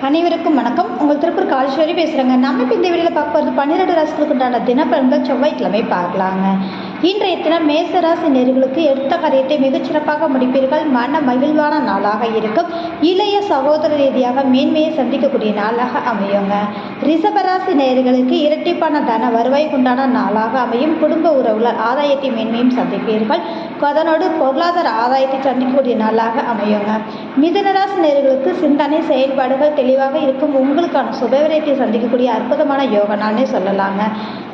அனைவருக்கும் வணக்கம். உங்கள் திருப்பூர் காலேஸ்வரி பேசுகிறேங்க. நம்ம இப்போ இந்த வீடியோவில் பார்க்க போகிறது 12 ராசிகளுக்கு உண்டான தினப்பலன்கள் செவ்வாய்க்கிழமை பார்க்கலாங்க. இன்றைய தினம் மேச ராசி நேயர்களுக்கு எடுத்த காரியத்தை மிகச்சிறப்பாக முடிப்பீர்கள். மன மகிழ்வான நாளாக இருக்கும். இளைய சகோதர ரீதியாக மேன்மையை சந்திக்கக்கூடிய நாளாக அமையுங்க. ரிஷபராசி நேயர்களுக்கு இரட்டிப்பான தன வருவாய்க்கு உண்டான நாளாக அமையும். குடும்ப உறவுகள் ஆதாயத்தை மேன்மையும் சந்திப்பீர்கள். அதனோடு பொருளாதார ஆதாயத்தை சந்திக்கக்கூடிய நாளாக அமையுங்க. மிதுனராசி நேயர்களுக்கு சிந்தனை செயல்பாடுகள் தெளிவாக இருக்கும். உங்களுக்கான சுபவிரயத்தை சந்திக்கக்கூடிய அற்புதமான யோக நாள்னே சொல்லலாங்க.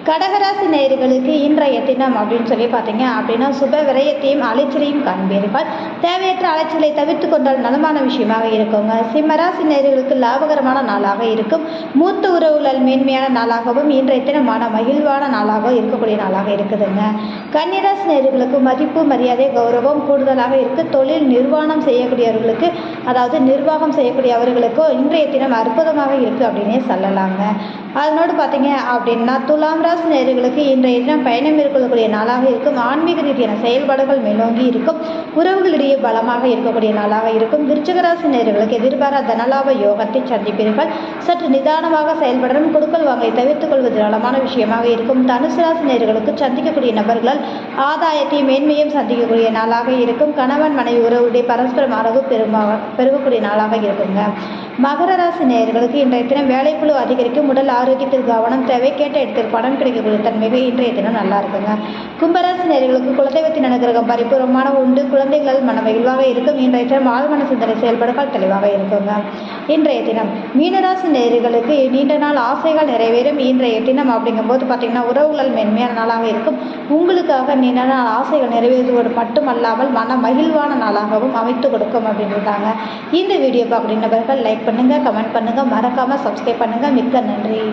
கடகராசி நேயர்களுக்கு இன்றைய தினம் அப்படின்னு சொல்லி பார்த்தீங்க அப்படின்னா சுப விரயத்தையும் அலைச்சலையும் காண்பீர்கள். தேவையற்ற அலைச்சலை தவிர்த்து கொண்டால் நலமான விஷயமாக இருக்குங்க. சிம்மராசி நேயர்களுக்கு லாபகரமான நாளாக இருக்கும். மூத்த உறவுகள் மேன்மையான நாளாகவும் இன்றைய தினம் மன மகிழ்வான நாளாகவும் இருக்கக்கூடிய நாளாக இருக்குதுங்க. கன்னிராசி நேயர்களுக்கு மதிப்பு மரியாதை கௌரவம் கூடுதலாக இருக்கு. தொழில் நிர்வாகம் செய்யக்கூடியவர்களுக்கு அதாவது நிர்வாகம் செய்யக்கூடியவர்களுக்கோ இன்றைய தினம் அற்புதமாக இருக்கு அப்படின்னே சொல்லலாங்க. அதனோடு பார்த்தீங்க அப்படின்னா துலாம் ராசி நேயர்களுக்கு இன்றைய தினம் பயணம் மேற்கொள்ளக்கூடிய நாளாக இருக்கும். ஆன்மீக ரீதியான செயல்பாடுகள் மேலோங்கி இருக்கும். உறவுகளிடையே பலமாக இருக்கக்கூடிய நாளாக இருக்கும். விருச்சிக ராசி நேயர்களுக்கு எதிர்பாராத தனலாப யோகத்தை சந்திப்பீர்கள். சற்று நிதானமாக செயல்படணும். கொடுக்கல் வாங்கை தவிர்த்துக் கொள்வது நலமான விஷயமாக இருக்கும். தனுசு ராசி நேயர்களுக்கு சந்திக்கக்கூடிய நபர்களால் ஆதாயத்தையும் மேன்மையும் சந்திக்கக்கூடிய நாளாக இருக்கும். கணவன் மனைவி உறவுடைய பரஸ்பர அளவு பெருகக்கூடிய நாளாக இருக்குங்க. மகர ராசி நேயர்களுக்கு இன்றைய தினம் வேலைக்குழு அதிகரிக்கும். உடல் ஆரோக்கியத்தில் கவனம் தேவை. கேட்ட இடத்தில் பணம் கிடைக்கக்கூடிய தன்மைகள் இன்றைய தினம் நல்லா இருக்குங்க. கும்பராசி நேயர்களுக்கு குலதெய்வத்தின் அனுகிரகம் பரிபூர்வமான உண்டு. குழந்தைகள் மன மகிழ்வாக இருக்கும். இன்றைய தினம் ஆழ்மன சிந்தனை செயல்பாடுகள் தெளிவாக இருக்குங்க. இன்றைய தினம் மீனராசி நேயர்களுக்கு நீண்ட நாள் ஆசைகள் நிறைவேறும். இன்றைய தினம் அப்படிங்கும்போது பார்த்தீங்கன்னா உறவுகள் மென்மையான நாளாக இருக்கும். உங்களுக்காக நீண்ட நாள் ஆசைகள் நிறைவேறுவது மட்டுமல்லாமல் மன மகிழ்வான நாளாகவும் அமைத்து கொடுக்கும் அப்படின்றாங்க. இந்த வீடியோ பார்க்குற நபர்கள் லைக் பண்ணுங்க, கமெண்ட் பண்ணுங்க, மறக்காம சப்ஸ்கிரைப் பண்ணுங்க. மிக்க நன்றி.